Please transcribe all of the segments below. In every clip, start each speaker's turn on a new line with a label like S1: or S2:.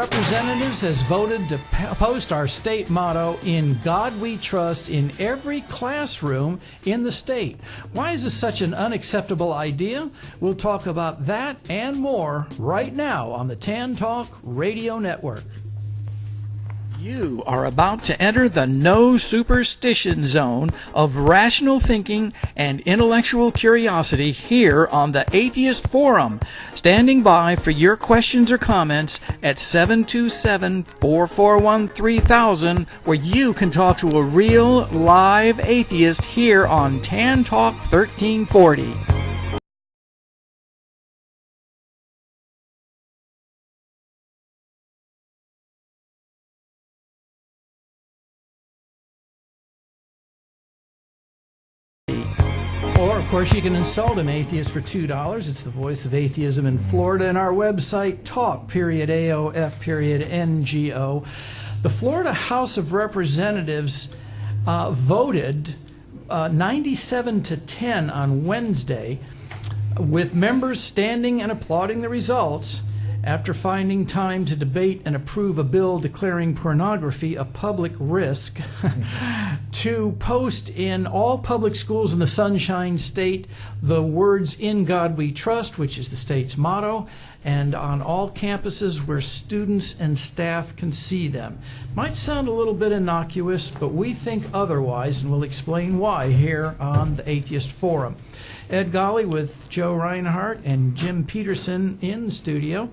S1: Representatives has voted to post our state motto, "In God We Trust," in every classroom in the state. Why is this such an unacceptable idea? We'll talk about that and more right now on the Tan Talk Radio Network. You are about to enter the no superstition zone of rational thinking and intellectual curiosity here on the Atheist Forum. Standing by for your questions or comments at 727-441-3000, where you can talk to a real live atheist here on Tan Talk 1340. Or, of course, you can insult an atheist for $2. It's the voice of atheism in Florida, and our website, talk.aof.ngo. The Florida House of Representatives voted 97-10 on Wednesday, with members standing and applauding the results after finding time to debate and approve a bill declaring pornography a public risk to post in all public schools in the Sunshine State the words "In God We Trust," which is the state's motto, and on all campuses where students and staff can see them. Might sound a little bit innocuous, but we think otherwise, and we'll explain why here on the Atheist Forum. Ed Golly with Joe Reinhardt and Jim Peterson in studio.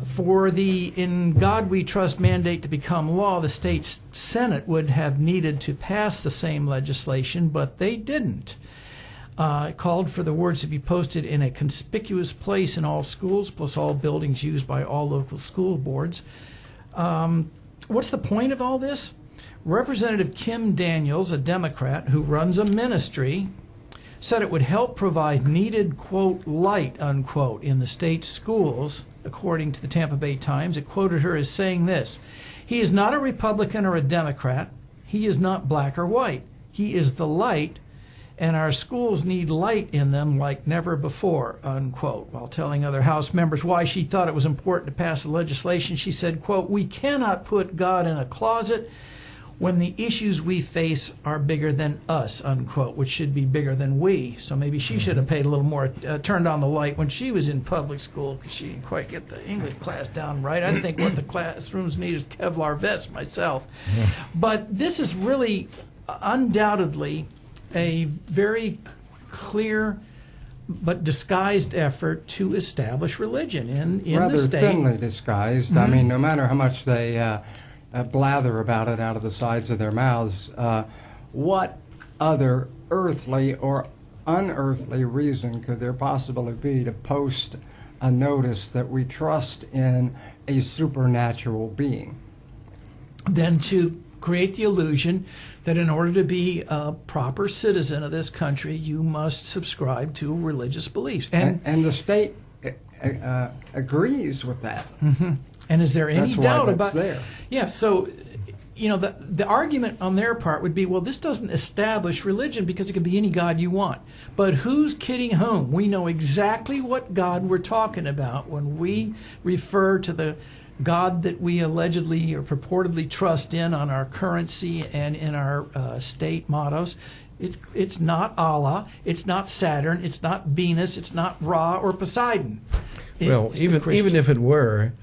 S1: For the "In God We Trust" mandate to become law, the state Senate would have needed to pass the same legislation, but they didn't. It called for the words to be posted in a conspicuous place in all schools, plus all buildings used by all local school boards. What's the point of all this? Representative Kim Daniels, a Democrat who runs a ministry, said it would help provide needed, quote, light, unquote, in the state's schools. According to the Tampa Bay Times, it quoted her as saying this: "He is not a Republican or a Democrat. He is not black or white. He is the light, and our schools need light in them like never before," unquote. While telling other House members why she thought it was important to pass the legislation, she said, quote, "We cannot put God in a closet when the issues we face are bigger than us," unquote, which should be bigger than we. So maybe she should have paid a little more, turned on the light when she was in public school, because she didn't quite get the English class down right. I think what the classrooms need is Kevlar vests myself. Yeah. But this is really undoubtedly a very clear but disguised effort to establish religion in the state.
S2: Rather thinly disguised. Mm-hmm. I mean, no matter how much they blather about it out of the sides of their mouths, what other earthly or unearthly reason could there possibly be to post a notice that we trust in a supernatural being?
S1: Than to create the illusion that in order to be a proper citizen of this country, you must subscribe to religious beliefs. And the
S2: state agrees with that.
S1: Mm-hmm. And is there any doubt about
S2: there?
S1: Yeah, so the argument on their part would be, well, this doesn't establish religion because it can be any God you want. But who's kidding whom? We know exactly what God we're talking about when we refer to the God that we allegedly or purportedly trust in on our currency and in our state mottos. It's not Allah, it's not Saturn, it's not Venus, it's not Ra or Poseidon.
S3: Well, even if it were,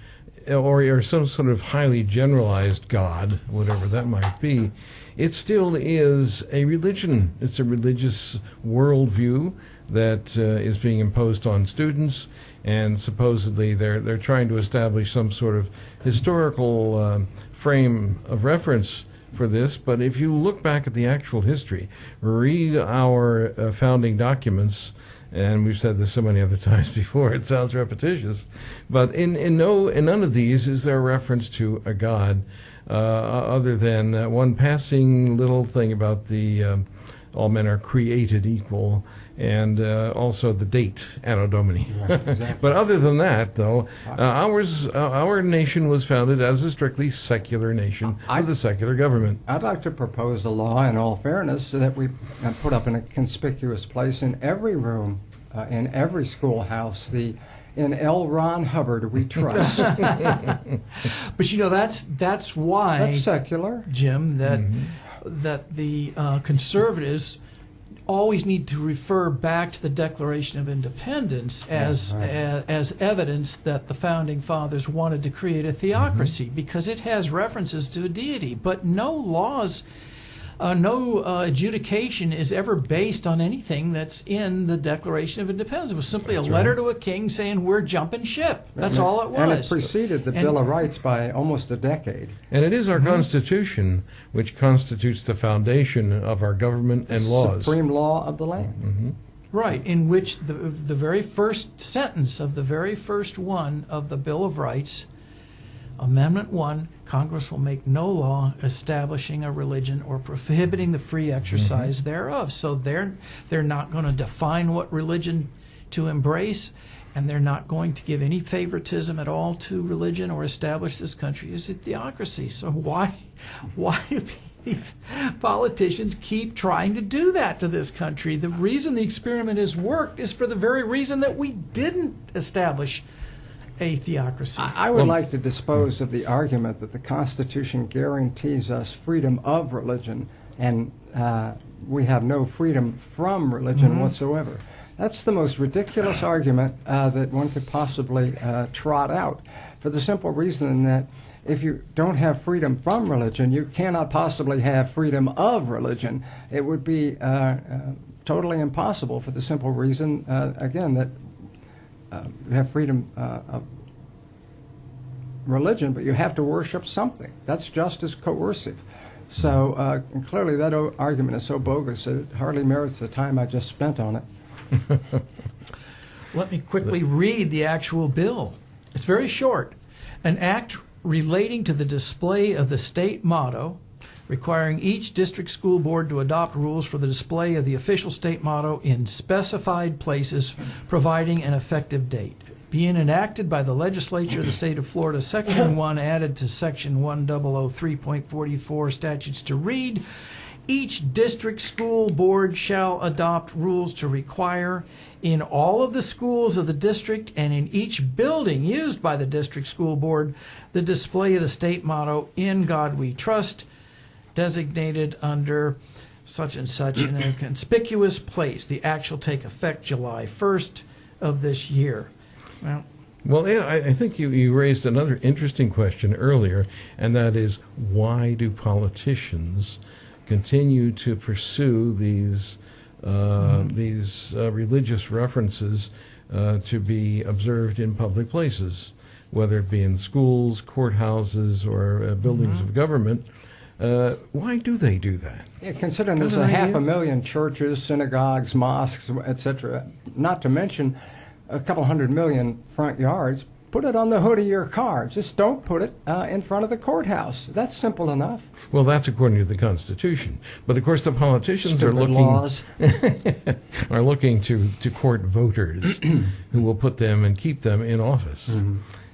S3: or some sort of highly generalized God, whatever that might be, it still is a religion. It's a religious worldview that is being imposed on students, and supposedly they're trying to establish some sort of historical frame of reference for this. But if you look back at the actual history, read our founding documents, and we've said this so many other times before, it sounds repetitious, but in none of these is there a reference to a God other than one passing little thing about the all men are created equal, and also the date, Anno Domini. Right, exactly. But other than that, though, our nation was founded as a strictly secular nation with a secular government.
S2: I'd like to propose a law, in all fairness, that we put up in a conspicuous place in every room, in every schoolhouse, the In L. Ron Hubbard we trust.
S1: But you know, that's why,
S2: That's secular.
S1: Jim, that the conservatives always need to refer back to the Declaration of Independence as evidence that the Founding Fathers wanted to create a theocracy, because it has references to a deity, but no laws, no adjudication is ever based on anything that's in the Declaration of Independence. It was simply a letter to a king saying, we're jumping ship. That's all it was.
S2: And it preceded the Bill of Rights by almost a decade.
S3: And it is our Constitution which constitutes the foundation of our government and laws.
S2: Supreme law of the land.
S1: Right, in which the very first sentence of the very first one of the Bill of Rights, Amendment 1, Congress will make no law establishing a religion or prohibiting the free exercise thereof. So they're not going to define what religion to embrace, and they're not going to give any favoritism at all to religion or establish this country as a theocracy. So why do these politicians keep trying to do that to this country? The reason the experiment has worked is for the very reason that we didn't establish a theocracy.
S2: I would like to dispose of the argument that the Constitution guarantees us freedom of religion, and we have no freedom from religion whatsoever. That's the most ridiculous argument that one could possibly trot out, for the simple reason that if you don't have freedom from religion, you cannot possibly have freedom of religion. It would be totally impossible, for the simple reason, again, that you have freedom of religion, but you have to worship something. That's just as coercive. So clearly that argument is so bogus that it hardly merits the time I just spent on it.
S1: Let me quickly read the actual bill. It's very short. An act relating to the display of the state motto, requiring each district school board to adopt rules for the display of the official state motto in specified places, providing an effective date. Being enacted by the legislature of the state of Florida, Section 1 added to Section 1003.44 statutes to read, each district school board shall adopt rules to require in all of the schools of the district and in each building used by the district school board the display of the state motto, "In God We Trust," designated under such and such in a conspicuous place. The act shall take effect July 1st of this year.
S3: Well, I think you raised another interesting question earlier, and that is, why do politicians continue to pursue these religious references to be observed in public places, whether it be in schools, courthouses, or buildings of government? Why do they do that?
S2: Yeah, considering there's 500,000 churches, synagogues, mosques, etc., not to mention a couple 100 million front yards, put it on the hood of your car. Just don't put it in front of the courthouse. That's simple enough.
S3: Well, that's according to the Constitution. But of course, the politicians are looking are looking to court voters who will put them and keep them in office.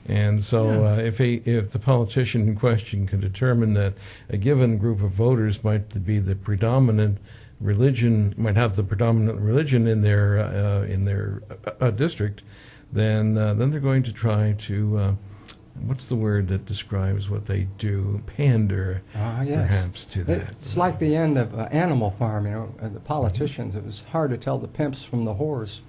S3: And so if the politician in question can determine that a given group of voters might be the predominant religion, might have the predominant religion in their district, then they're going to try to what's the word that describes what they do? Pander, perhaps, to that.
S2: It's like the end of Animal Farm. You know, the politicians. It was hard to tell the pimps from the whores.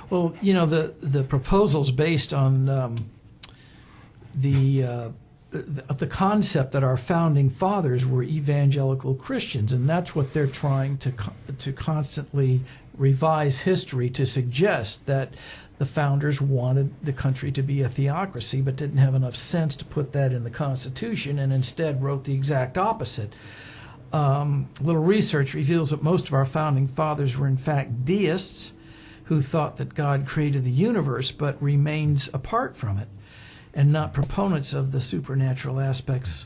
S1: Well, you know, the proposal's based on the concept that our founding fathers were evangelical Christians, and that's what they're trying to constantly revise history to suggest that the founders wanted the country to be a theocracy but didn't have enough sense to put that in the Constitution and instead wrote the exact opposite. Little research reveals that most of our founding fathers were in fact deists who thought that God created the universe but remains apart from it, and not proponents of the supernatural aspects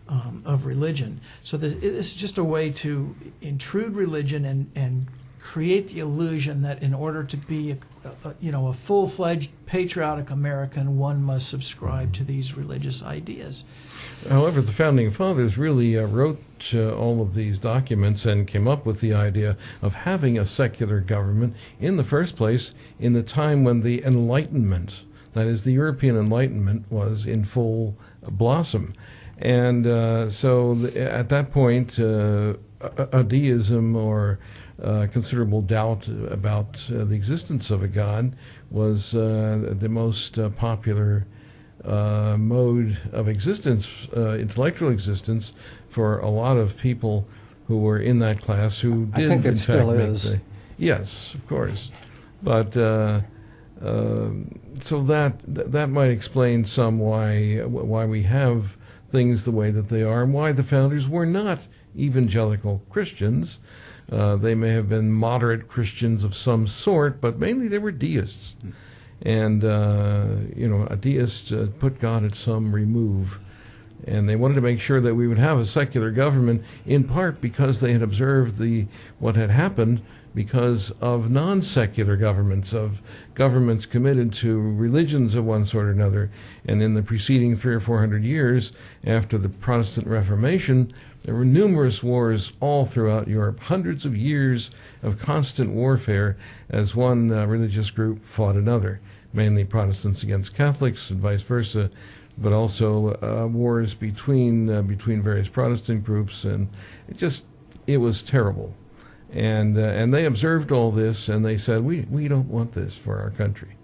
S1: of religion. So this is just a way to intrude religion and create the illusion that in order to be a full-fledged patriotic American, one must subscribe to these religious ideas.
S3: However, the Founding Fathers really wrote all of these documents and came up with the idea of having a secular government in the first place in the time when the Enlightenment, that is, the European Enlightenment, was in full blossom. And at that point, atheism or considerable doubt about the existence of a God was the most popular mode of existence, intellectual existence, for a lot of people who were in that class who did.
S2: I think it still is.
S3: Yes, of course. But so that might explain some why we have things the way that they are, and why the founders were not evangelical Christians. They may have been moderate Christians of some sort, but mainly they were deists. And, a deist put God at some remove. And they wanted to make sure that we would have a secular government, in part because they had observed what had happened because of non-secular governments, of governments committed to religions of one sort or another. And in the preceding 300 or 400 years after the Protestant Reformation, there were numerous wars all throughout Europe, hundreds of years of constant warfare as one religious group fought another, mainly Protestants against Catholics and vice versa, but also wars between various Protestant groups, and it was terrible. And they observed all this, and they said, we don't want this for our country.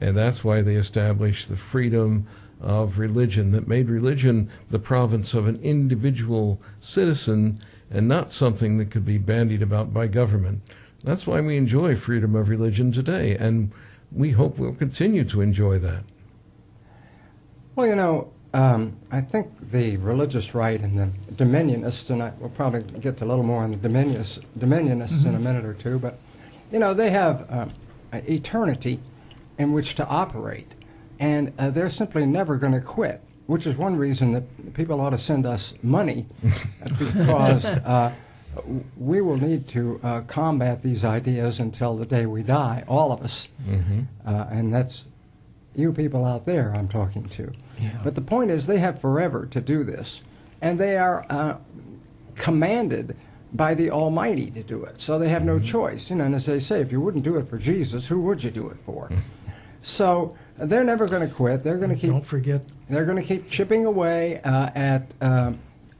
S3: And that's why they established the freedom of religion, that made religion the province of an individual citizen and not something that could be bandied about by government. That's why we enjoy freedom of religion today, and we hope we'll continue to enjoy that.
S2: Well, I think the religious right and the dominionists, and we'll probably get to a little more on the dominionists in a minute or two, but, they have eternity in which to operate, and they're simply never going to quit, which is one reason that people ought to send us money, because we will need to combat these ideas until the day we die, all of us. And that's you people out there I'm talking to.
S1: Yeah.
S2: But the point is, they have forever to do this, and they are commanded by the Almighty to do it. So they have no choice. And as they say, if you wouldn't do it for Jesus, who would you do it for? So they're never going to quit. They're going to keep.
S1: Don't forget.
S2: They're going to keep chipping away at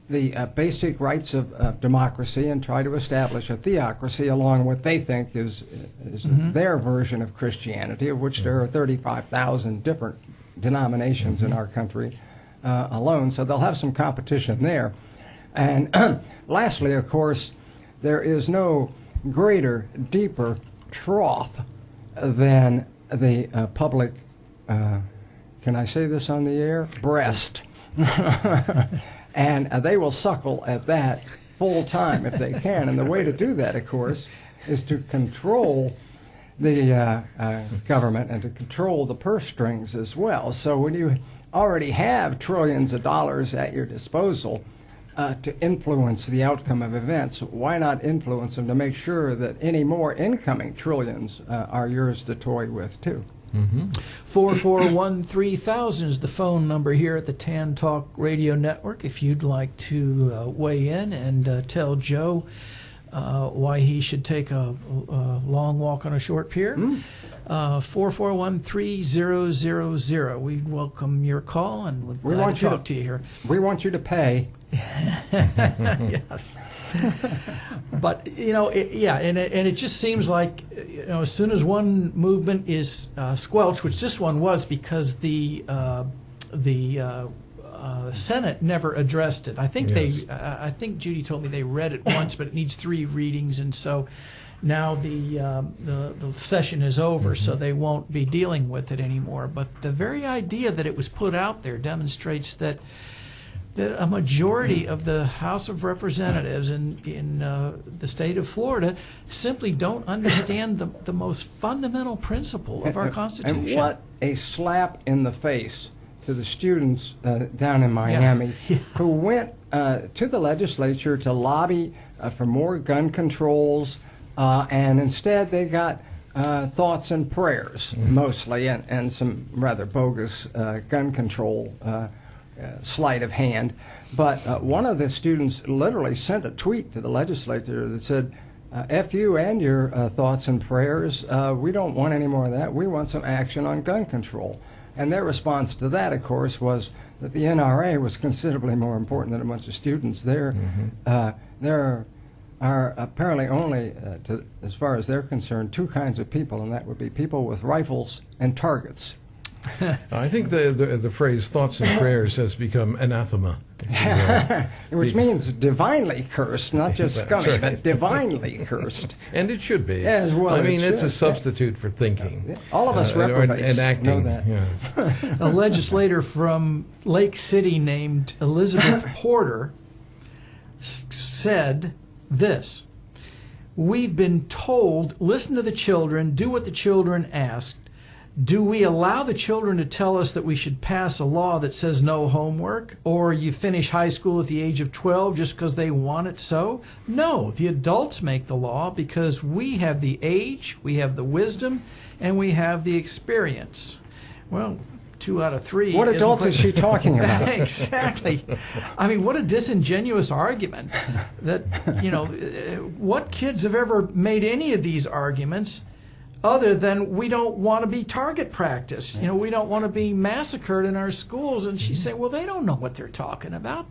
S2: the basic rights of democracy and try to establish a theocracy along what they think is their version of Christianity, of which there are 35,000 different denominations in our country alone. So they'll have some competition there. And lastly, of course, there is no greater, deeper trough than the public, can I say this on the air? Breast. And they will suckle at that full time if they can. And the way to do that, of course, is to control the government and to control the purse strings as well. So when you already have trillions of dollars at your disposal to influence the outcome of events, why not influence them to make sure that any more incoming trillions are yours to toy with, too?
S1: 441-3000 is the phone number here at the Tan Talk Radio Network. If you'd like to weigh in and tell Joe why he should take a long walk on a short pier, 441-3000. We'd welcome your call, and we'd like to talk to you here.
S2: We want you to pay.
S1: Yes. But, it just seems like, as soon as one movement is squelched, which this one was because the Senate never addressed it. I think I think Judy told me they read it once, but it needs 3 readings, and so now the session is over, so they won't be dealing with it anymore. But the very idea that it was put out there demonstrates that a majority of the House of Representatives in the state of Florida simply don't understand the most fundamental principle of our Constitution.
S2: And what a slap in the face to the students down in Miami who went to the legislature to lobby for more gun controls, and instead they got thoughts and prayers mostly, and some rather bogus gun control sleight of hand. But one of the students literally sent a tweet to the legislature that said, F you and your thoughts and prayers. We don't want any more of that. We want some action on gun control. And their response to that, of course, was that the NRA was considerably more important than a bunch of students. There are apparently only, as far as they're concerned, two kinds of people, and that would be people with rifles and targets.
S3: I think the phrase thoughts and prayers has become anathema.
S2: Which means divinely cursed, not just scummy, right, but divinely cursed.
S3: And it should be.
S2: As well.
S3: I mean, it's a substitute for thinking.
S2: Yeah. All of us reprobates
S3: and acting.
S2: Know that.
S3: Yes.
S1: A legislator from Lake City named Elizabeth Porter said this: "We've been told, listen to the children, do what the children asked. Do we allow the children to tell us that we should pass a law that says no homework, or you finish high school at the age of 12 just because they want it so? No, the adults make the law because we have the age, we have the wisdom, and we have the experience." Well, 2 out of 3.
S2: What adults is she talking about?
S1: Exactly. I mean, what a disingenuous argument. That, what kids have ever made any of these arguments other than we don't want to be target practice? We don't want to be massacred in our schools. And she's saying, well, they don't know what they're talking about.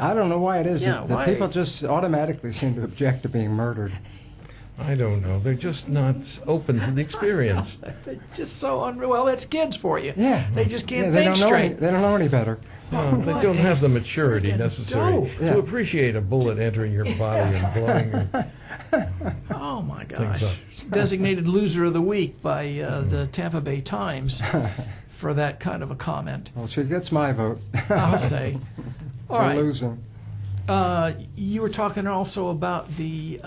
S2: I don't know why it is
S1: Yeah,
S2: that people just automatically seem to object to being murdered.
S3: I don't know. They're just not open to the experience.
S1: They're just so unreal. Well, that's kids for you.
S2: Yeah.
S1: They just can't
S2: they
S1: think
S2: don't know
S1: straight.
S2: they don't know any better.
S3: They don't have the maturity necessary
S1: dope.
S3: to appreciate a bullet entering your body and blowing your...
S1: Oh, my
S3: Things
S1: gosh. Designated loser of the week by the Tampa Bay Times for that kind of a comment.
S2: Well, she gets my vote.
S1: I'll say. All
S2: For
S1: right.
S2: losing.
S1: You were talking also about the...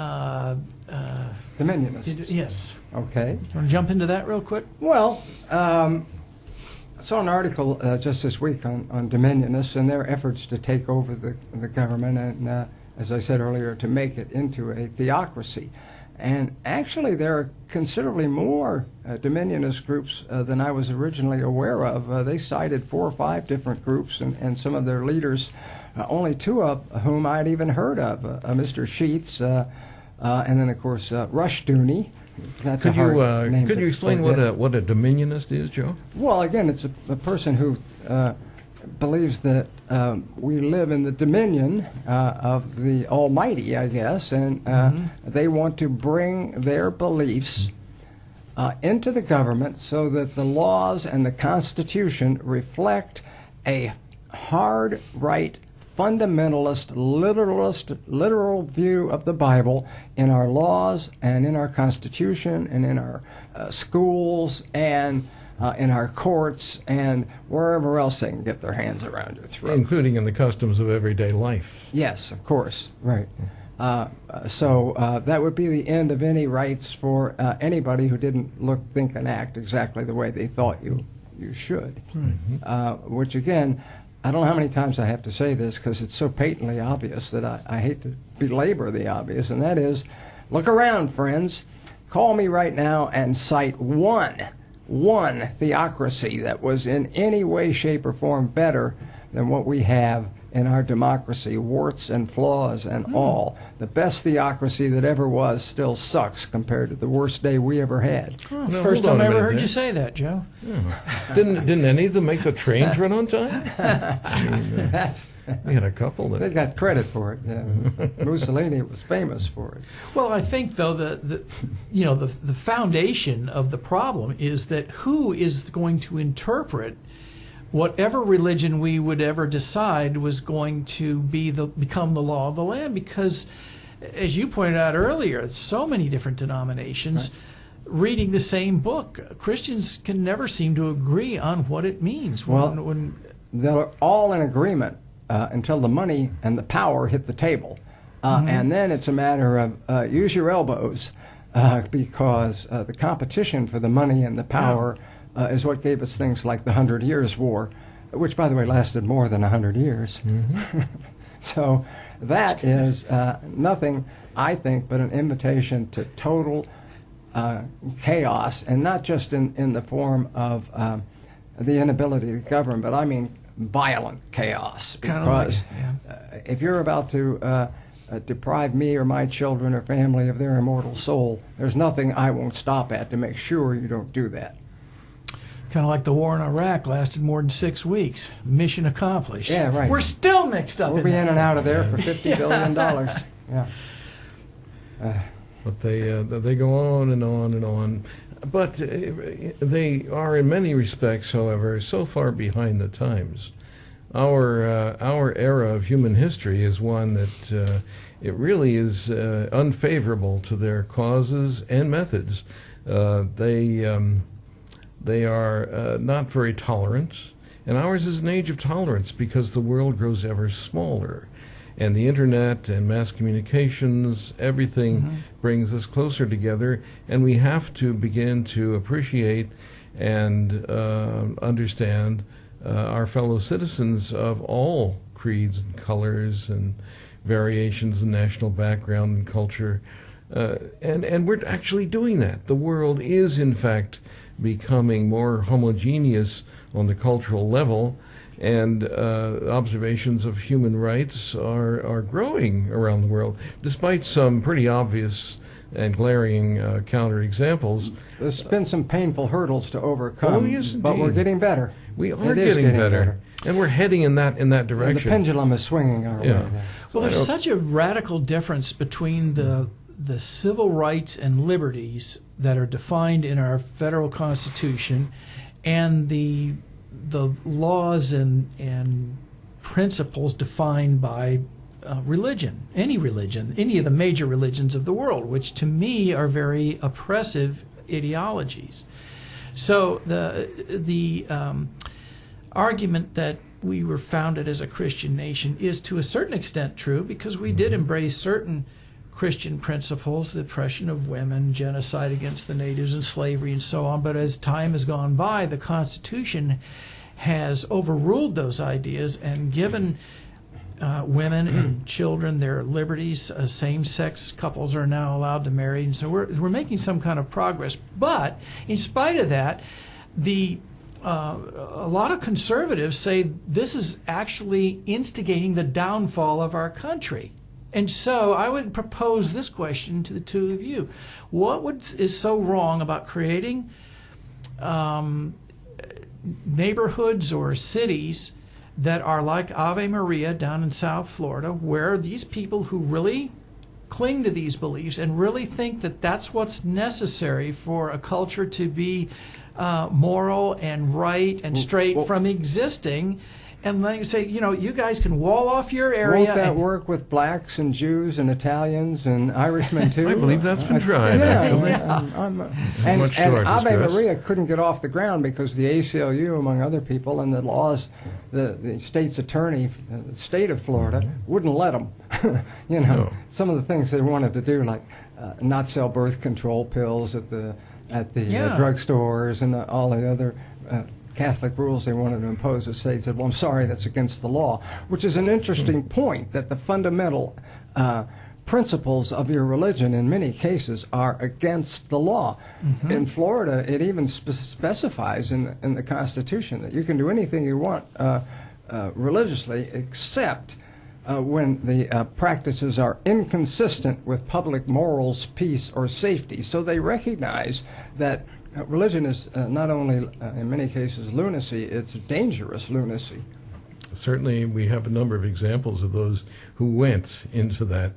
S2: Dominionists.
S1: Yes.
S2: Okay.
S1: You want to jump into that real quick?
S2: Well, I saw an article just this week on Dominionists and their efforts to take over the government and, as I said earlier, to make it into a theocracy. And actually, there are considerably more Dominionist groups than I was originally aware of. They cited 4 or 5 different groups and some of their leaders, only 2 of whom I'd even heard of, Mr. Sheets, and then, of course, Rushdoony. That's
S3: Could
S2: a hard name
S3: you
S2: to
S3: explain
S2: forget.
S3: what a dominionist is, Joe?
S2: Well, again, it's a person who believes that we live in the dominion of the Almighty, I guess, and they want to bring their beliefs into the government so that the laws and the Constitution reflect a hard, right, fundamentalist, literal view of the Bible in our laws and in our Constitution and in our schools and in our courts and wherever else they can get their hands around your throat.
S3: Including in the customs of everyday life.
S2: Yes, of course, right. So that would be the end of any rights for anybody who didn't look, think, and act exactly the way they thought you should. Which, again, I don't know how many times I have to say this because it's so patently obvious that I hate to belabor the obvious, and that is, look around, friends. Call me right now and cite one theocracy that was in any way, shape, or form better than what we have in our democracy, warts and flaws and all. The best theocracy that ever was still sucks compared to the worst day we ever had.
S1: Well, it's the first time I ever heard you say that, Joe.
S3: Yeah. Didn't any of them make the trains run on time? I mean, we had a couple.
S2: They got credit for it. Yeah. Mussolini was famous for it.
S1: Well, I think though the foundation of the problem is that who is going to interpret whatever religion we would ever decide was going to become the law of the land, because, as you pointed out earlier, so many different denominations reading the same book. Christians can never seem to agree on what it means.
S2: They're all in agreement until the money and the power hit the table. And then it's a matter of use your elbows because the competition for the money and the power is what gave us things like the 100 Years' War, which, by the way, lasted more than 100 years. So that is nothing, I think, but an invitation to total chaos, and not just in the form of the inability to govern, but I mean violent chaos. Because if you're about to deprive me or my children or family of their immortal soul, there's nothing I won't stop at to make sure you don't do that.
S1: Kind of like the war in Iraq lasted more than 6 weeks. Mission accomplished.
S2: Yeah, right.
S1: We're still mixed up.
S2: We'll be in and out of there for $50 billion. Yeah.
S3: But they go on and on and on. But they are, in many respects, however, so far behind the times. Our era of human history is one that it really is unfavorable to their causes and methods. They are not very tolerant, and ours is an age of tolerance because the world grows ever smaller. And the internet and mass communications, everything brings us closer together, and we have to begin to appreciate and understand our fellow citizens of all creeds and colors and variations in national background and culture. And we're actually doing that. The world is, in fact, becoming more homogeneous on the cultural level, and observations of human rights are growing around the world, despite some pretty obvious and glaring counterexamples.
S2: There's been some painful hurdles to overcome,
S3: oh, yes,
S2: but we're getting better.
S3: We are getting better. And we're heading in that direction.
S2: And the pendulum is swinging our way there.
S1: Well, there's such a radical difference between the civil rights and liberties that are defined in our federal Constitution and the laws and principles defined by religion, any of the major religions of the world, which to me are very oppressive ideologies. So the argument that we were founded as a Christian nation is to a certain extent true, because we did embrace certain Christian principles, the oppression of women, genocide against the natives, and slavery, and so on. But as time has gone by, the Constitution has overruled those ideas and given women and children their liberties. Same-sex couples are now allowed to marry, and so we're making some kind of progress. But in spite of that, a lot of conservatives say this is actually instigating the downfall of our country. And so I would propose this question to the two of you. What is so wrong about creating neighborhoods or cities that are like Ave Maria down in South Florida, where these people who really cling to these beliefs and really think that that's what's necessary for a culture to be moral and right and straight from existing, and then you say, you guys can wall off your area.
S2: Won't that work with blacks and Jews and Italians and Irishmen too?
S3: I believe that's been tried.
S2: And Ave Maria couldn't get off the ground because the ACLU, among other people, and the laws, the state's attorney, the state of Florida, wouldn't let them. Some of the things they wanted to do, like not sell birth control pills at the drugstores and all the other Catholic rules they wanted to impose, the state said, well, I'm sorry, that's against the law, which is an interesting point, that the fundamental principles of your religion in many cases are against the law. In Florida, it even specifies in the Constitution that you can do anything you want religiously, except when the practices are inconsistent with public morals, peace, or safety. So they recognize that religion is not only, in many cases, lunacy, it's dangerous lunacy.
S3: Certainly, we have a number of examples of those who went into that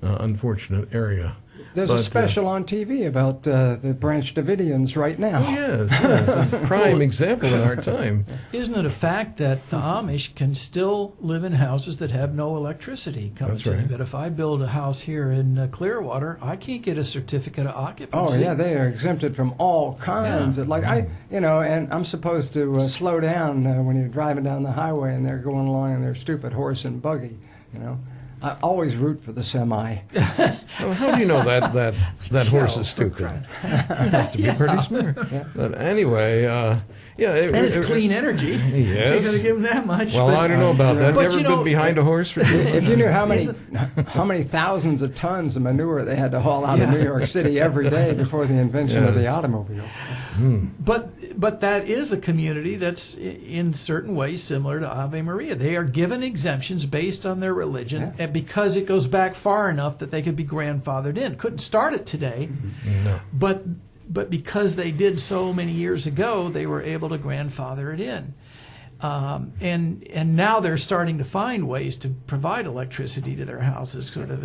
S3: unfortunate area.
S2: There's a special on TV about the Branch Davidians right now.
S3: Oh, yes. A prime example in our time.
S1: Isn't it a fact that the Amish can still live in houses that have no electricity?
S3: That's right.
S1: But if I build a house here in Clearwater, I can't get a certificate of occupancy.
S2: Oh, yeah, they are exempted from all kinds of, and I'm supposed to slow down when you're driving down the highway and they're going along in their stupid horse and buggy, I always root for the semi.
S3: Well, how do you know that horse is stupid? He must be pretty smart.
S2: Yeah.
S3: But anyway, yeah.
S1: And it's clean energy.
S3: Yes.
S1: You're going to give him that much.
S3: Well, I don't know about that.
S1: But
S3: Never been behind a horse for
S2: If you knew how many thousands of tons of manure they had to haul out of New York City every day before the invention of the automobile.
S1: But that is a community that's in certain ways similar to Ave Maria. They are given exemptions based on their religion, and because it goes back far enough that they could be grandfathered in. Couldn't start it today,
S3: No.
S1: but because they did so many years ago, they were able to grandfather it in. And now they're starting to find ways to provide electricity to their houses, sort of,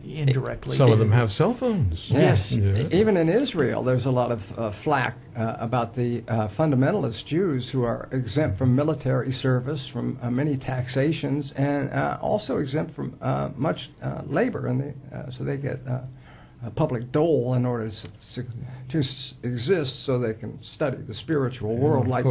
S1: indirectly.
S3: Some of them have cell phones.
S1: Yes.
S3: Yeah.
S2: Even in Israel, there's a lot of flack about the fundamentalist Jews who are exempt from military service, from many taxations, and also exempt from much labor, and so they get a public dole in order to exist, so they can study the spiritual world. Like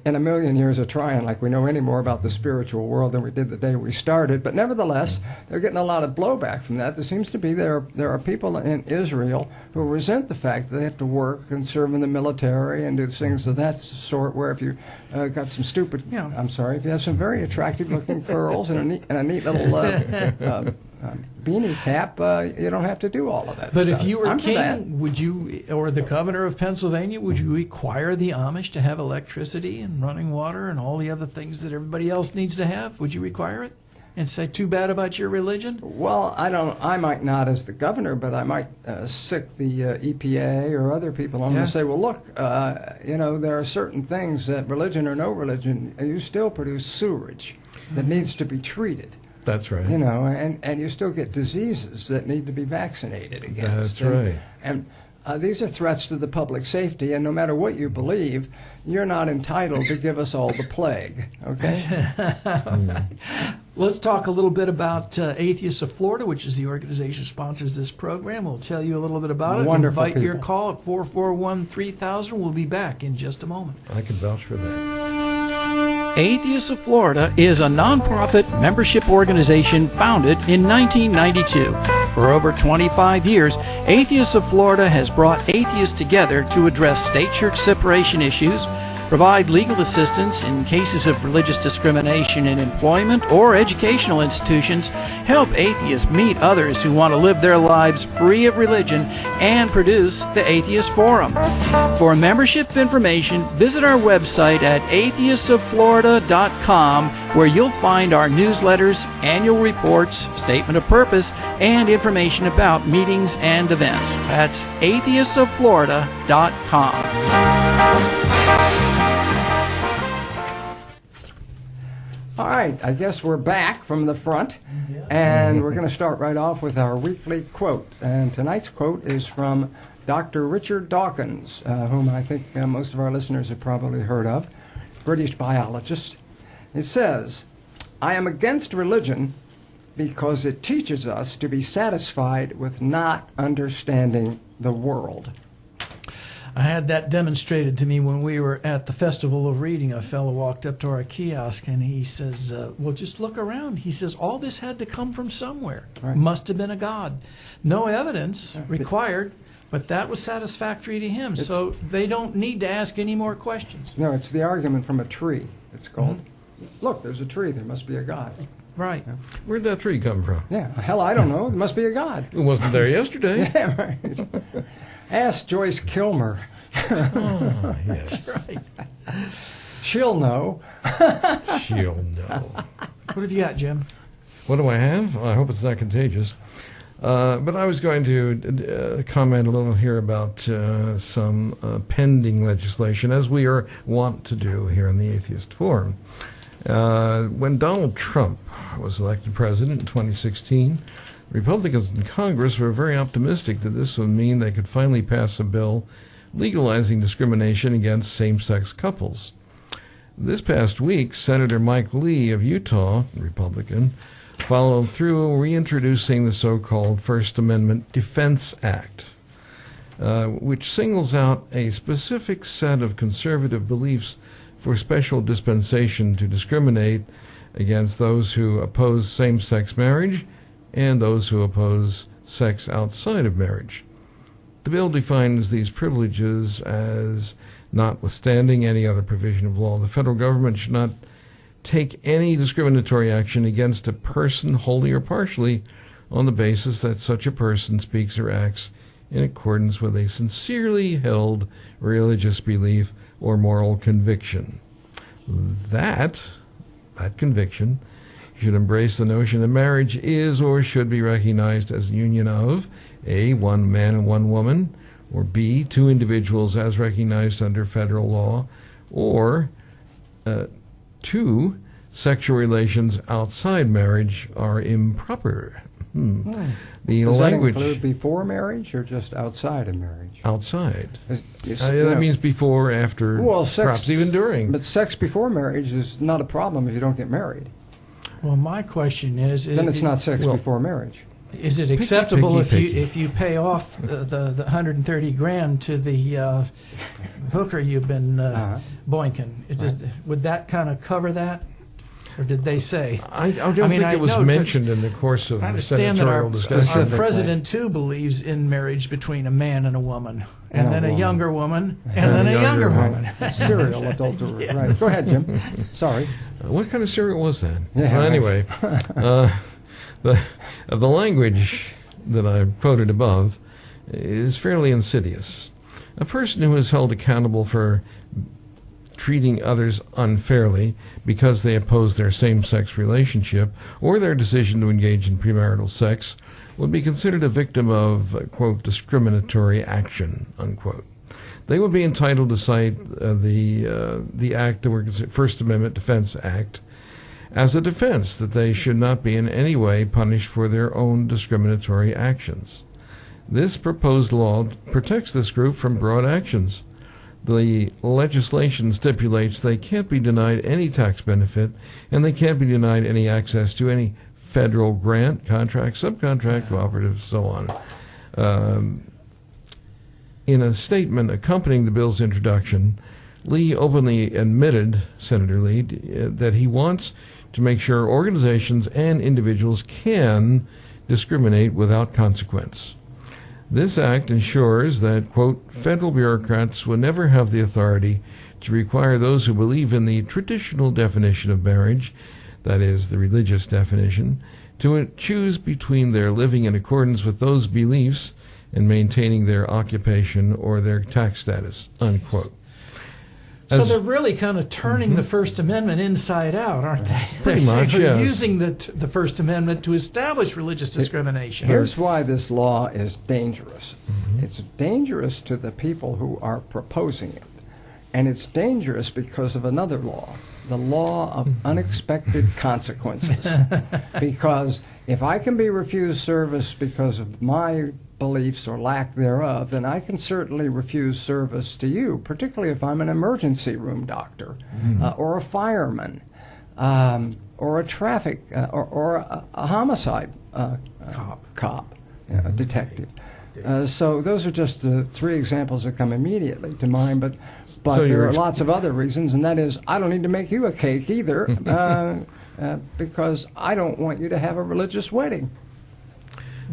S2: in a million years of trying, like we know any more about the spiritual world than we did the day we started. But nevertheless, they're getting a lot of blowback from that. There seems to be there are people in Israel who resent the fact that they have to work and serve in the military and do things of that sort. Where if you got some stupid, if you have some very attractive looking curls and a neat little beanie cap, you don't have to do all of that
S1: But
S2: stuff.
S1: if you were king, would you, or the governor of Pennsylvania, would you require the Amish to have electricity and running water and all the other things that everybody else needs to have? Would you require it? And say, too bad about your religion?
S2: Well, I might not as the governor, but I might sic the EPA or other people on and say, well, look, there are certain things that, religion or no religion, you still produce sewage that needs to be treated.
S3: That's right.
S2: And you still get diseases that need to be vaccinated against.
S3: That's right.
S2: And these are threats to the public safety, and no matter what you believe, you're not entitled to give us all the plague, okay?
S1: Let's talk a little bit about Atheists of Florida, which is the organization that sponsors this program. We'll tell you a little bit about it.
S2: Wonderful
S1: Invite your
S2: people.
S1: call at 441-3000. We'll be back in just a moment.
S3: I can vouch for that.
S1: Atheists of Florida is a nonprofit membership organization founded in 1992. For over 25 years, Atheists of Florida has brought atheists together to address state-church separation issues, provide legal assistance in cases of religious discrimination in employment or educational institutions, help atheists meet others who want to live their lives free of religion, and produce the Atheist Forum. For membership information, visit our website at atheistofflorida.com, where you'll find our newsletters, annual reports, statement of purpose, and information about meetings and events. That's atheistofflorida.com.
S2: All right, I guess we're back from the front, and we're going to start right off with our weekly quote. And tonight's quote is from Dr. Richard Dawkins, whom I think most of our listeners have probably heard of, British biologist. It says, "I am against religion because it teaches us to be satisfied with not understanding the world."
S1: I had that demonstrated to me when we were at the Festival of Reading. A fellow walked up to our kiosk and he says, well, just look around. He says, all this had to come from somewhere.
S2: Right.
S1: Must have been a God. No evidence required, but that was satisfactory to him. So they don't need to ask any more questions.
S2: No, it's the argument from a tree, it's called. Look, there's a tree. There must be a God.
S1: Right.
S3: Where'd that tree come from?
S2: Yeah, hell, I don't know. There must be a God.
S3: It wasn't there yesterday.
S2: Yeah, right. Ask Joyce Kilmer.
S3: Oh, yes.
S1: That's right.
S2: She'll know.
S3: She'll know.
S1: What have you got, Jim?
S3: What do I have? Well, I hope it's not contagious. But I was going to comment a little here about some pending legislation, as we are wont to do here in the Atheist Forum. When Donald Trump was elected president in 2016, Republicans in Congress were very optimistic that this would mean they could finally pass a bill legalizing discrimination against same-sex couples. This past week, Senator Mike Lee of Utah, Republican, followed through reintroducing the so-called First Amendment Defense Act, which singles out a specific set of conservative beliefs for special dispensation to discriminate against those who oppose same-sex marriage and those who oppose sex outside of marriage. The bill defines these privileges as notwithstanding any other provision of law. The federal government should not take any discriminatory action against a person wholly or partially on the basis that such a person speaks or acts in accordance with a sincerely held religious belief or moral conviction. That conviction should embrace the notion that marriage is or should be recognized as a union of A, one man and one woman, or B, two individuals as recognized under federal law, or 2, sexual relations outside marriage are improper. The
S2: Does
S3: language
S2: that include before marriage or just outside of marriage?
S3: outside.
S2: That
S3: Means before, after, perhaps even during.
S2: But sex before marriage is not a problem if you don't get married.
S1: Well, my question is...
S2: Then it's not sex before marriage.
S1: Is it acceptable
S3: picky.
S1: if you pay off the $130,000 to the hooker you've been boinking? Would that kind of cover that? Or did they say?
S3: I don't think it was mentioned in the course of the senatorial discussion.
S1: Our president, too, believes in marriage between a man and a woman, and then a younger woman, and then a younger woman.
S2: Serial adultery. Yes. Right. Go ahead, Jim. Sorry.
S3: What kind of cereal was that?
S2: Yeah,
S3: well, anyway, the language that I quoted above is fairly insidious. A person who is held accountable for treating others unfairly because they oppose their same-sex relationship or their decision to engage in premarital sex would be considered a victim of, quote, discriminatory action, unquote. They would be entitled to cite the act, the First Amendment Defense Act, as a defense that they should not be in any way punished for their own discriminatory actions. This proposed law protects this group from broad actions. The legislation stipulates they can't be denied any tax benefit, and they can't be denied any access to any federal grant, contract, subcontract, cooperative, so on. In a statement accompanying the bill's introduction, Lee openly admitted, Senator Lee, that he wants to make sure organizations and individuals can discriminate without consequence. This act ensures that, quote, federal bureaucrats will never have the authority to require those who believe in the traditional definition of marriage, that is, the religious definition, to choose between their living in accordance with those beliefs and maintaining their occupation or their tax status, unquote.
S1: So they're really kind of turning the First Amendment inside out, aren't they?
S3: Pretty much,
S1: They're
S3: yes.
S1: using the First Amendment to establish religious discrimination.
S2: Here's why this law is dangerous. It's dangerous to the people who are proposing it. And it's dangerous because of another law, the law of unexpected consequences. Because if I can be refused service because of my beliefs or lack thereof, then I can certainly refuse service to you, particularly if I'm an emergency room doctor or a fireman or a traffic or a homicide cop, a detective. So those are just the 3 examples that come immediately to mind, but so there are lots of other reasons, and that is I don't need to make you a cake either because I don't want you to have a religious wedding.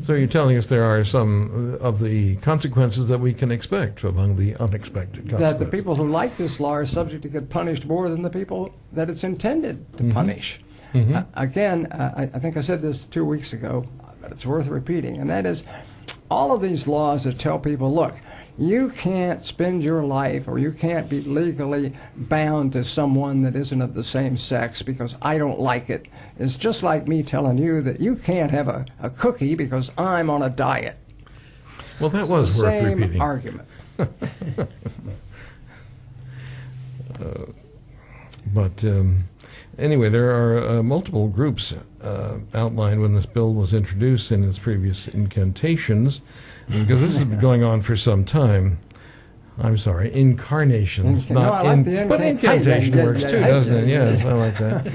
S3: So you're telling us there are some of the consequences that we can expect among the unexpected consequences.
S2: That the people who like this law are subject to get punished more than the people that it's intended to punish. Again, I think I said this 2 weeks ago, but it's worth repeating, and that is all of these laws that tell people, look, you can't spend your life or you can't be legally bound to someone that isn't of the same sex because I don't like it. It's just like me telling you that you can't have a cookie because I'm on a diet.
S3: Well, that was worth repeating.
S2: Same argument.
S3: But anyway, there are multiple groups outlined when this bill was introduced in its previous incantations, because this has been going on for some time. I'm sorry, incarnations, not
S2: I like
S3: but incantation works too, doesn't it? Yes, I like that.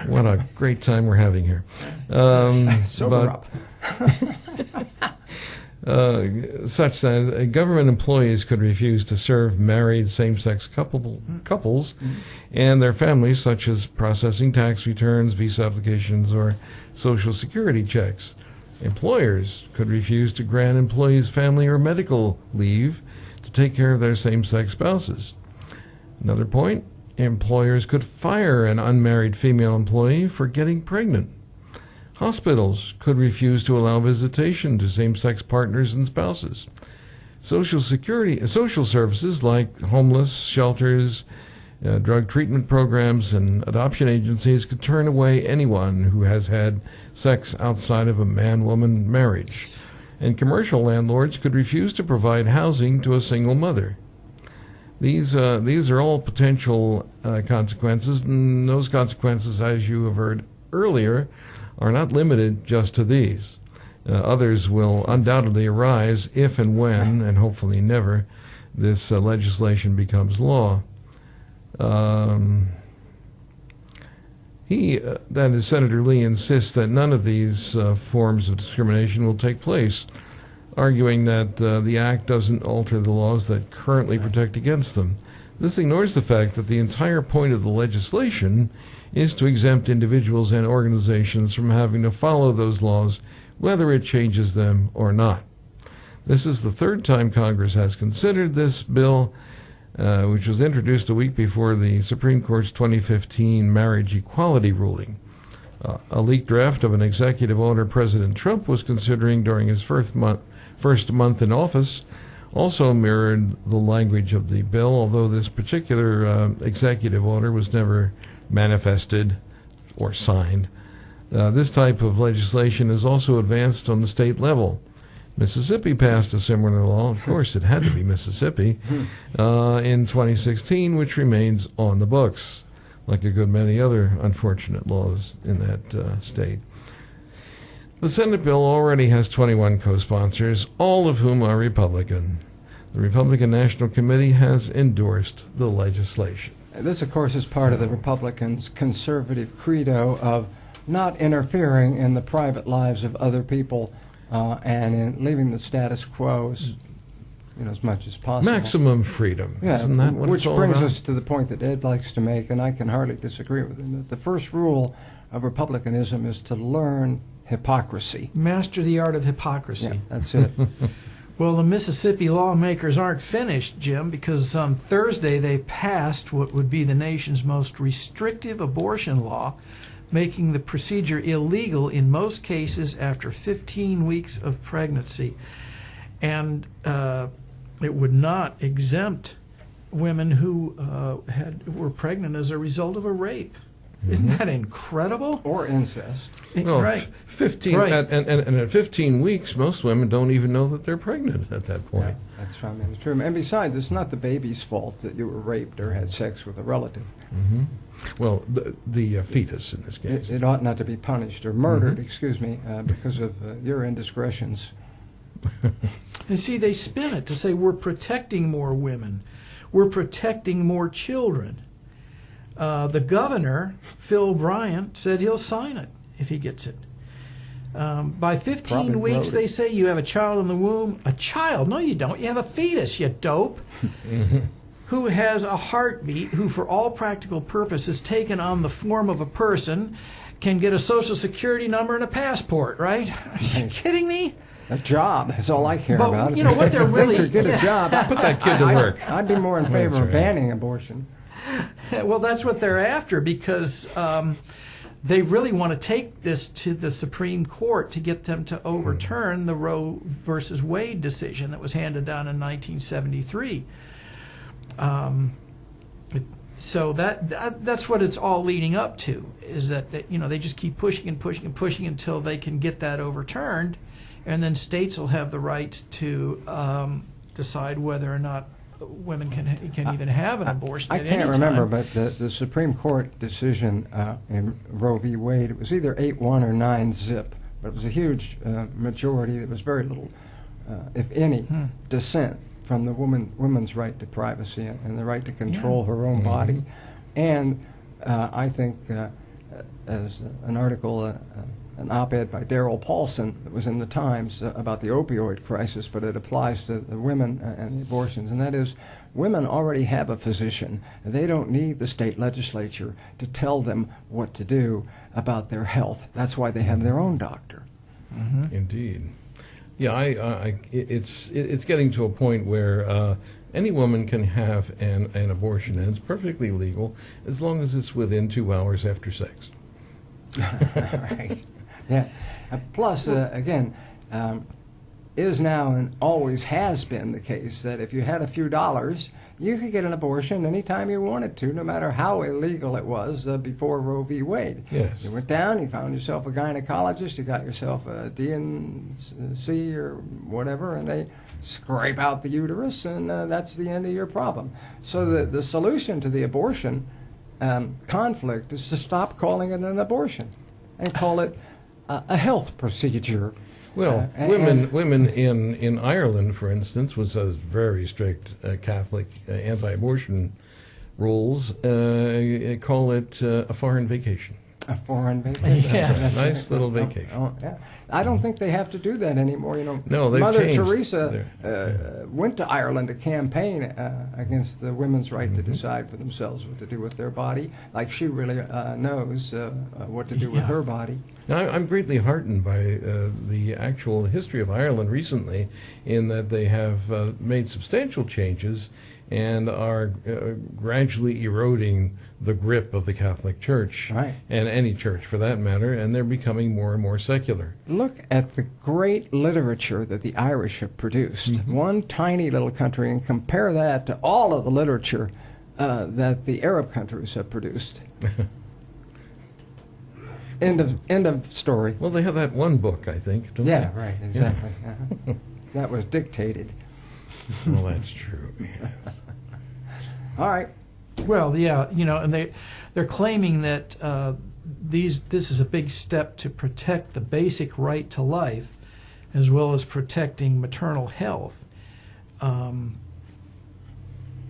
S3: What a great time we're having here.
S2: Sober up.
S3: such as government employees could refuse to serve married same-sex couples and their families, such as processing tax returns, visa applications, or Social Security checks. Employers could refuse to grant employees family or medical leave to take care of their same-sex spouses. Another point, employers could fire an unmarried female employee for getting pregnant. Hospitals could refuse to allow visitation to same-sex partners and spouses. Social services like homeless shelters, drug treatment programs, and adoption agencies could turn away anyone who has had sex outside of a man-woman marriage. And commercial landlords could refuse to provide housing to a single mother. These are all potential consequences, and those consequences, as you have heard earlier, are not limited just to these. Others will undoubtedly arise if and when, and hopefully never, this legislation becomes law. That is, Senator Lee insists that none of these forms of discrimination will take place, arguing that the act doesn't alter the laws that currently protect against them. This ignores the fact that the entire point of the legislation is to exempt individuals and organizations from having to follow those laws, whether it changes them or not. This is the third time Congress has considered this bill, which was introduced a week before the Supreme Court's 2015 marriage equality ruling. A leaked draft of an executive order President Trump was considering during his first month in office also mirrored the language of the bill, although this particular executive order was never manifested or signed. This type of legislation is also advanced on the state level. Mississippi passed a similar law, of course it had to be Mississippi, in 2016, which remains on the books, like a good many other unfortunate laws in that state. The Senate bill already has 21 co-sponsors, all of whom are Republican. The Republican National Committee has endorsed the legislation.
S2: This, of course, is part of the Republicans' conservative credo of not interfering in the private lives of other people and in leaving the status quo as much as possible.
S3: Maximum freedom.
S2: Yeah,
S3: isn't that what
S2: which
S3: it's all
S2: brings
S3: about?
S2: us to the point that Ed likes to make, and I can hardly disagree with him, that the first rule of republicanism is to learn hypocrisy.
S1: Master the art of hypocrisy.
S2: Yeah, that's it.
S1: Well, the Mississippi lawmakers aren't finished, Jim, because on Thursday they passed what would be the nation's most restrictive abortion law, making the procedure illegal in most cases after 15 weeks of pregnancy. And it would not exempt women who were pregnant as a result of a rape. Isn't that incredible?
S2: Or incest.
S3: Well,
S1: right.
S3: 15,
S1: Right.
S3: And at 15 weeks, most women don't even know that they're pregnant at that point.
S2: Yeah, that's right. It's true. And besides, it's not the baby's fault that you were raped or had sex with a relative.
S3: Mm-hmm. Well, the fetus in this case.
S2: It ought not to be punished or murdered, because of your indiscretions.
S1: And see, they spin it to say we're protecting more women. We're protecting more children. The governor, Phil Bryant, said he'll sign it if he gets it. By 15
S2: Probably
S1: weeks,
S2: wrote
S1: they
S2: it.
S1: say you have a child in the womb. A child? No, you don't. You have a fetus, you dope. Who has a heartbeat, who for all practical purposes taken on the form of a person, can get a social security number and a passport, right? Are you kidding me?
S2: A job. That's all I care
S1: But
S2: about.
S1: you know what they're
S2: If they
S1: really-
S2: could get a job.
S3: Put that kid to work.
S2: I'd be more in favor
S3: That's
S2: of
S3: right.
S2: banning abortion.
S1: Well, that's what they're after, because they really want to take this to the Supreme Court to get them to overturn the Roe versus Wade decision that was handed down in 1973. So that's what it's all leading up to, is that they just keep pushing and pushing and pushing until they can get that overturned, and then states will have the right to decide whether or not women can even have an abortion
S2: I
S1: at
S2: can't
S1: any
S2: remember,
S1: time.
S2: but the Supreme Court decision in Roe v. Wade, it was either 8-1 or 9-zip, but it was a huge majority. There was very little, if any, dissent from the woman's right to privacy and the right to control her own body. And I think, as an article an op-ed by Darrell Paulson that was in the Times about the opioid crisis, but it applies to the women and the abortions, and that is, women already have a physician. They don't need the state legislature to tell them what to do about their health. That's why they have their own doctor.
S1: Mm-hmm.
S3: Indeed. Yeah, it's getting to a point where any woman can have an abortion, and it's perfectly legal as long as it's within 2 hours after sex.
S2: Right. Yeah. Plus, again, is now and always has been the case that if you had a few dollars, you could get an abortion anytime you wanted to, no matter how illegal it was before Roe v. Wade.
S3: Yes.
S2: You went down, you found yourself a gynecologist, you got yourself a D&C or whatever, and they scrape out the uterus, and that's the end of your problem. So the solution to the abortion conflict is to stop calling it an abortion and call it a health procedure.
S3: Well, women in Ireland, for instance, which has very strict Catholic anti-abortion rules, call it a foreign vacation.
S2: A foreign vacation.
S1: Yes.
S3: Nice little vacation.
S2: Yeah. I don't think they have to do that anymore. You know,
S3: No, they've
S2: Mother
S3: changed
S2: Teresa went to Ireland to campaign against the women's right to decide for themselves what to do with their body. Like she really knows what to do with her body.
S3: Now, I'm greatly heartened by the actual history of Ireland recently, in that they have made substantial changes and are gradually eroding the grip of the Catholic Church,
S2: Right.
S3: and any church for that matter, and they're becoming more and more secular.
S2: Look at the great literature that the Irish have produced.
S3: Mm-hmm.
S2: One tiny little country, and compare that to all of the literature that the Arab countries have produced. End of story.
S3: Well, they have that one book, I think, don't
S2: Yeah,
S3: they?
S2: right, exactly. That was dictated.
S3: Well, that's true. Yes.
S2: All right.
S1: Well, yeah, you know, and they're claiming that this is a big step to protect the basic right to life, as well as protecting maternal health.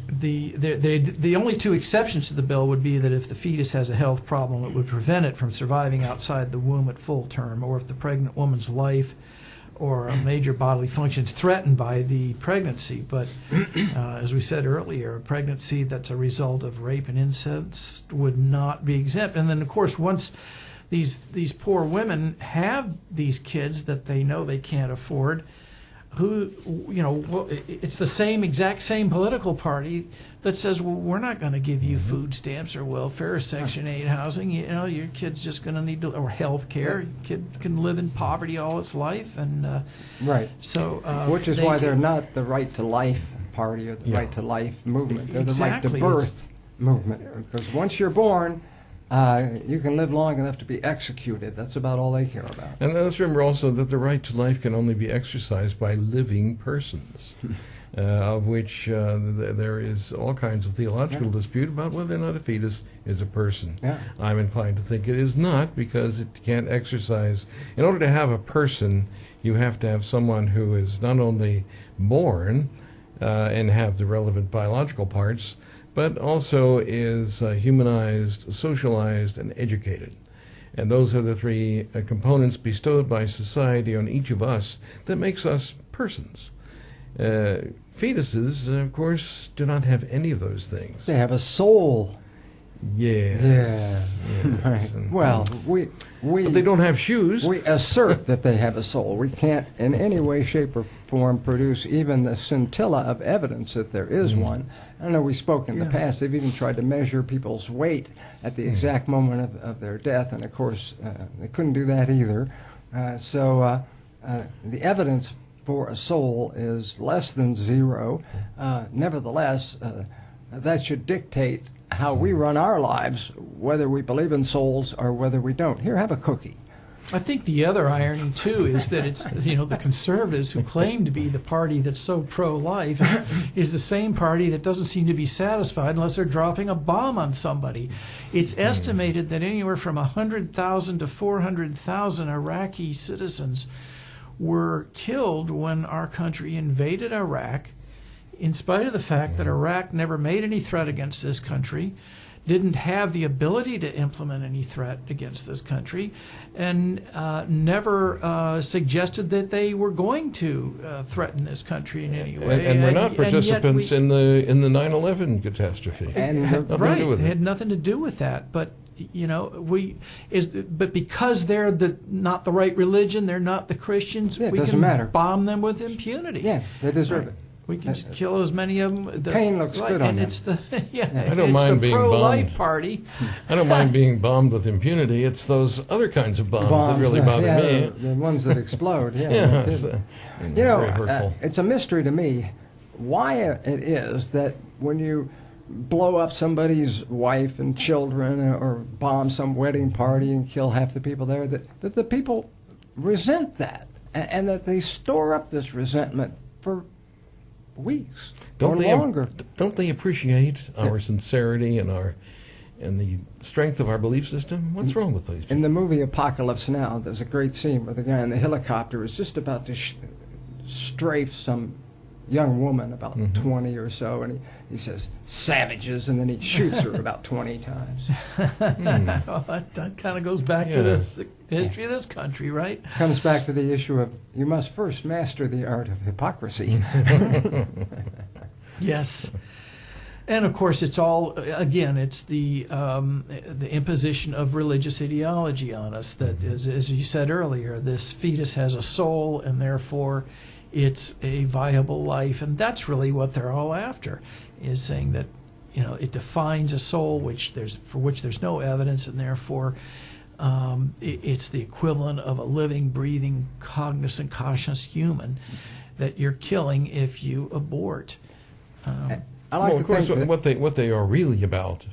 S1: The only two exceptions to the bill would be that if the fetus has a health problem, it would prevent it from surviving outside the womb at full term, or if the pregnant woman's life or a major bodily function is threatened by the pregnancy. But as we said earlier, a pregnancy that's a result of rape and incest would not be exempt. And then, of course, once these poor women have these kids that they know they can't afford, it's the exact same political party that says, well, we're not going to give you food stamps or welfare or Section 8 housing. You know, your kid's just going to need or health care. Your kid can live in poverty all its life. And
S2: Right.
S1: So,
S2: which is why they're not the Right to Life party or the Right to Life movement. They're
S1: Exactly.
S2: the Right to Birth movement. Because once you're born, you can live long enough to be executed. That's about all they care about.
S3: And let's remember also that the right to life can only be exercised by living persons, of which there is all kinds of theological dispute about whether or not a fetus is a person.
S2: Yeah.
S3: I'm inclined to think it is not, because it can't exercise. In order to have a person, you have to have someone who is not only born and have the relevant biological parts, but also is humanized, socialized, and educated. And those are the three components bestowed by society on each of us that makes us persons. Fetuses, of course, do not have any of those things.
S2: They have a soul.
S3: Yes.
S2: Right. Well,
S3: but they don't have shoes.
S2: We assert that they have a soul. We can't in any way, shape, or form produce even the scintilla of evidence that there is one. I know we spoke in the past. They've even tried to measure people's weight at the exact moment of their death, and of course they couldn't do that either. So the evidence for a soul is less than zero. Nevertheless, that should dictate how we run our lives, whether we believe in souls or whether we don't. Here, have a cookie.
S1: I think the other irony, too, is that it's, the conservatives who claim to be the party that's so pro-life is the same party that doesn't seem to be satisfied unless they're dropping a bomb on somebody. It's estimated that anywhere from 100,000 to 400,000 Iraqi citizens were killed when our country invaded Iraq, in spite of the fact that Iraq never made any threat against this country, didn't have the ability to implement any threat against this country, and never suggested that they were going to threaten this country in any way.
S3: And we're not participants in the 9/11 catastrophe.
S2: And
S3: nothing to
S1: right,
S3: do with
S1: it
S3: it.
S1: had nothing to do with that. But but because they're not the right religion, they're not the Christians.
S2: Yeah, it
S1: we
S2: doesn't
S1: can
S2: matter.
S1: bomb them with impunity.
S2: Yeah, they deserve it.
S1: We can just kill as many of them.
S2: Pain looks good on
S1: and
S2: them.
S1: It's the
S3: I don't mind being
S1: pro-life
S3: bombed.
S1: party.
S3: I don't mind being bombed with impunity. It's those other kinds of bombs that really bother me.
S2: The ones that explode. Yeah,
S3: Yeah,
S2: no
S3: it's,
S2: kidding.
S3: very hurtful.
S2: It's a mystery to me why it is that when you blow up somebody's wife and children or bomb some wedding party and kill half the people there, that the people resent that and that they store up this resentment for weeks or longer.
S3: Don't they appreciate our sincerity and the strength of our belief system? What's wrong with those people?
S2: In the movie Apocalypse Now, there's a great scene where the guy in the helicopter is just about to strafe some young woman, about 20 or so, and he says, "Savages," and then he shoots her about 20 times.
S1: Well, that kind of goes back to the history of this country, right?
S2: Comes back to the issue of you must first master the art of hypocrisy.
S1: Yes. And of course, it's all, again, it's the imposition of religious ideology on us that, as you said earlier, this fetus has a soul and therefore it's a viable life. And that's really what they're all after, is saying that, it defines a soul for which there's no evidence, and therefore it's the equivalent of a living, breathing, cognizant, conscious human that you're killing if you abort.
S2: I like
S3: of
S2: to
S3: course,
S2: think that
S3: what they are really about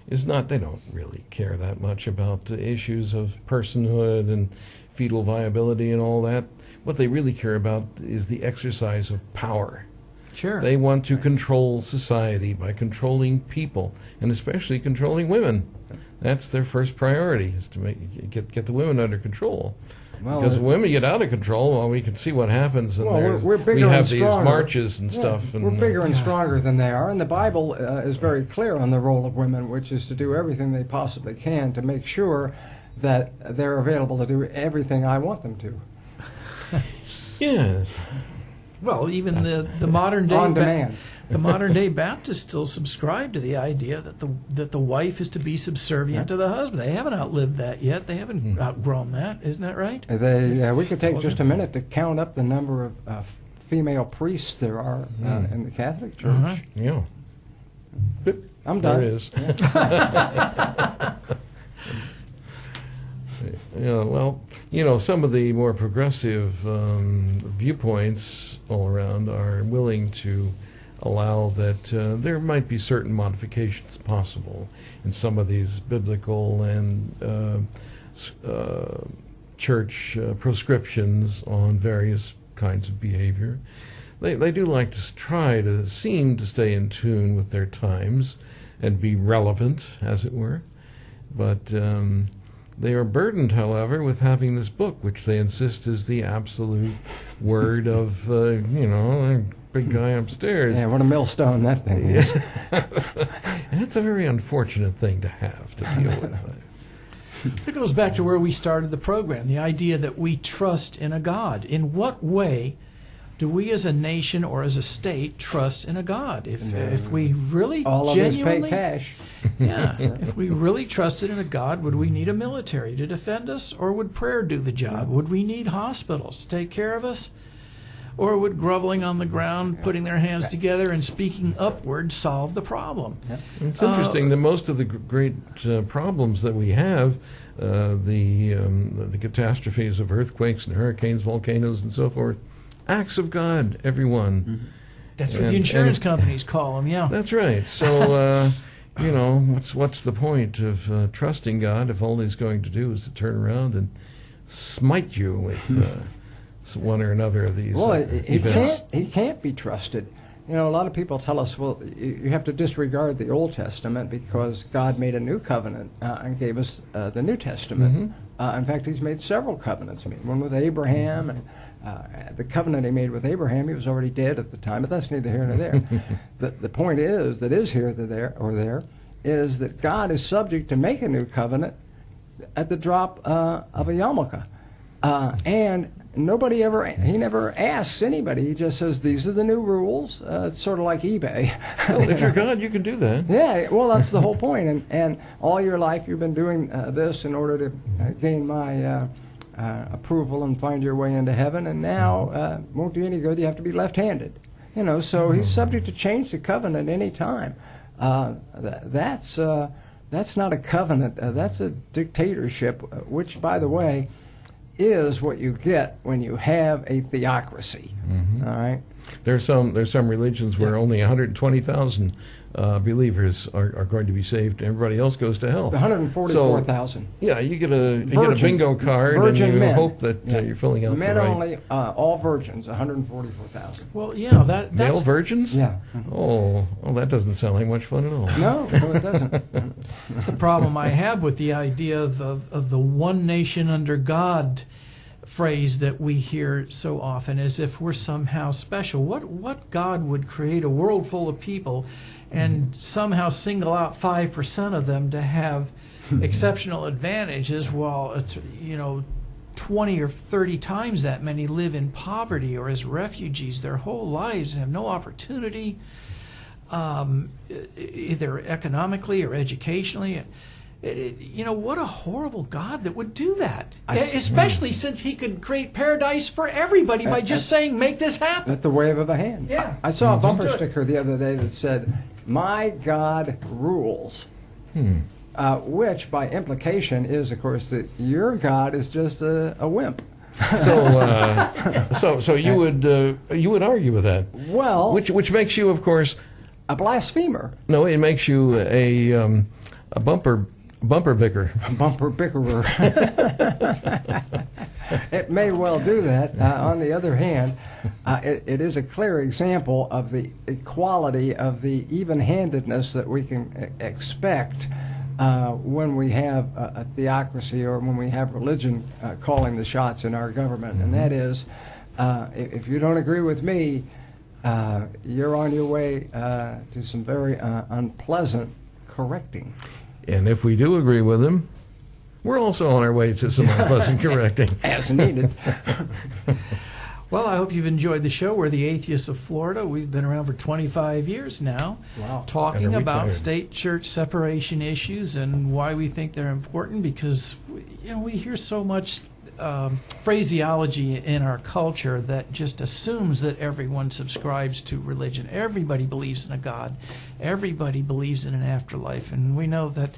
S3: is not, they don't really care that much about the issues of personhood and fetal viability and all that. What they really care about is the exercise of power.
S1: Sure.
S3: They want to control society by controlling people, and especially controlling women. That's their first priority, is to get the women under control.
S2: Well,
S3: because when women get out of control, well, we can see what happens, and
S2: we're bigger
S3: we
S2: and
S3: have these
S2: stronger.
S3: marches and stuff.
S2: We're
S3: And,
S2: bigger and stronger than they are, and the Bible is very clear on the role of women, which is to do everything they possibly can to make sure that they're available to do everything I want them to.
S3: Yes.
S1: Well, even the modern day
S2: On demand.
S1: The modern day Baptists still subscribe to the idea that the wife is to be subservient to the husband. They haven't outlived that yet. They haven't outgrown that. Isn't that right?
S2: We could take just a minute to count up the number of female priests there are in the Catholic Church.
S1: Uh-huh.
S3: Yeah.
S2: I'm done.
S3: There it is. Yeah, well, some of the more progressive viewpoints all around are willing to allow that there might be certain modifications possible in some of these biblical and church prescriptions on various kinds of behavior. They do like to seem to stay in tune with their times and be relevant, as it were. But they are burdened, however, with having this book, which they insist is the absolute word of, the big guy upstairs.
S2: Yeah, what a millstone that thing is.
S3: And it's a very unfortunate thing to have to deal with.
S1: It goes back to where we started the program, the idea that we trust in a God. In what way do we as a nation or as a state trust in a God? If we really
S2: All of us
S1: genuinely
S2: pay cash.
S1: Yeah. If we really trusted in a God, would we need a military to defend us, or would prayer do the job? Would we need hospitals to take care of us? Or would groveling on the ground, putting their hands together and speaking upward solve the problem?
S3: It's interesting that most of the great problems that we have, the catastrophes of earthquakes and hurricanes, volcanoes, and so forth, acts of God, everyone.
S2: Mm-hmm.
S1: That's what the insurance companies call them, yeah.
S3: That's right. So, what's the point of trusting God if all He's going to do is to turn around and smite you with one or another of these events?
S2: He can't be trusted. A lot of people tell us, well, you have to disregard the Old Testament because God made a new covenant and gave us the New Testament. In fact, He's made several covenants. One with Abraham, and the covenant He made with Abraham, he was already dead at the time, but that's neither here nor there. The point is here or there, is that God is subject to make a new covenant at the drop of a yarmulke. And he never asks anybody. He just says, these are the new rules. It's sort of like eBay.
S3: Well, if you're God, you can do that.
S2: Yeah, well, that's the whole point. And all your life you've been doing this in order to gain my approval and find your way into heaven. And now, won't do any good. You have to be left-handed. So he's subject to change the covenant any time. That's not a covenant. That's a dictatorship, which, by the way, is what you get when you have a theocracy. All right.
S3: There's some religions where only 120,000 believers are going to be saved. Everybody else goes to hell.
S2: 144,000.
S3: So, yeah, you get a bingo card, and you hope that you're filling out
S2: men
S3: the right.
S2: only, all virgins, 144,000.
S1: Well, yeah, that's
S3: male virgins.
S2: Yeah.
S3: Oh, that doesn't sound like much fun at all.
S2: No, it doesn't.
S1: That's the problem I have with the idea of the one nation under God phrase that we hear so often, as if we're somehow special. What God would create a world full of people and somehow single out 5% of them to have exceptional advantages, while 20 or 30 times that many live in poverty or as refugees their whole lives and have no opportunity, either economically or educationally. What a horrible God that would do that. Especially since he could create paradise for everybody by just saying, make this happen.
S2: At the wave of a hand.
S1: Yeah.
S2: I saw a bumper sticker the other day that said, "My God rules." Which, by implication, is, of course, that your God is just a wimp.
S3: So you would argue with that.
S2: Well,
S3: which makes you, of course,
S2: a blasphemer.
S3: No, it makes you a bumper bicker.
S2: Bumper bickerer. It may well do that. On the other hand, it is a clear example of the equality, of the even-handedness that we can expect when we have a theocracy, or when we have religion calling the shots in our government. And that is, if you don't agree with me, you're on your way to some very unpleasant correcting.
S3: And if we do agree with him, we're also on our way to some unpleasant correcting.
S2: As needed.
S1: Well, I hope you've enjoyed the show. We're the Atheists of Florida. We've been around for 25 years now, talking about state-church separation issues and why we think they're important, because we hear so much phraseology in our culture that just assumes that everyone subscribes to religion. Everybody believes in a God. Everybody believes in an afterlife. And we know that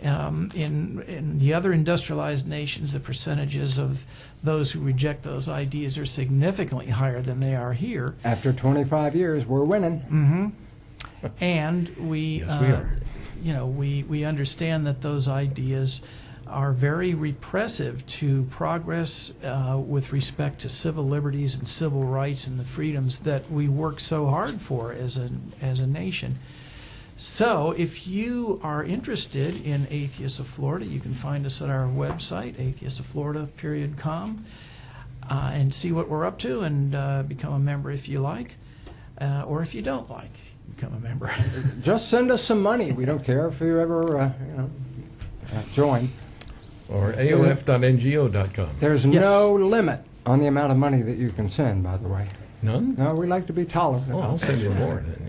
S1: in the other industrialized nations, the percentages of those who reject those ideas are significantly higher than they are here.
S2: After 25 years, we're winning.
S1: Mm-hmm. And we,
S3: yes, we are.
S1: We understand that those ideas are very repressive to progress with respect to civil liberties and civil rights and the freedoms that we work so hard for as a nation. So if you are interested in Atheists of Florida, you can find us at our website, atheistsofflorida.com, and see what we're up to, and become a member if you like, or if you don't like, become a member.
S2: Just send us some money. We don't care if you ever join.
S3: Or aof.ngo.com.
S2: There's no limit on the amount of money that you can send, by the way.
S3: None?
S2: No, we like to be tolerant.
S3: I'll send you more then. Yeah.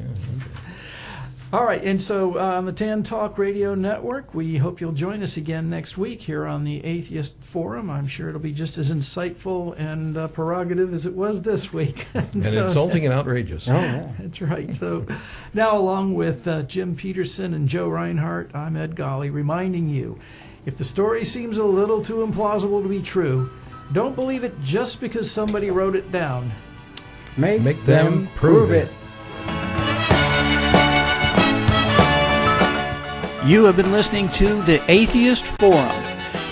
S1: All right, and so on the Tan Talk Radio Network, we hope you'll join us again next week here on the Atheist Forum. I'm sure it'll be just as insightful and prerogative as it was this week.
S3: And so, insulting and outrageous.
S2: Oh, yeah.
S1: That's right. So now, along with Jim Peterson and Joe Reinhardt, I'm Ed Golly, reminding you, if the story seems a little too implausible to be true, don't believe it just because somebody wrote it down.
S2: Make them prove it.
S1: You have been listening to the Atheist Forum.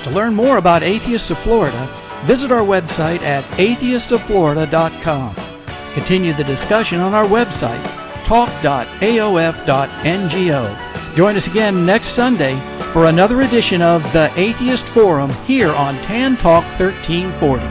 S1: To learn more about Atheists of Florida, visit our website at atheistsofflorida.com. Continue the discussion on our website, talk.aof.ngo. Join us again next Sunday for another edition of the Atheist Forum here on Tan Talk 1340.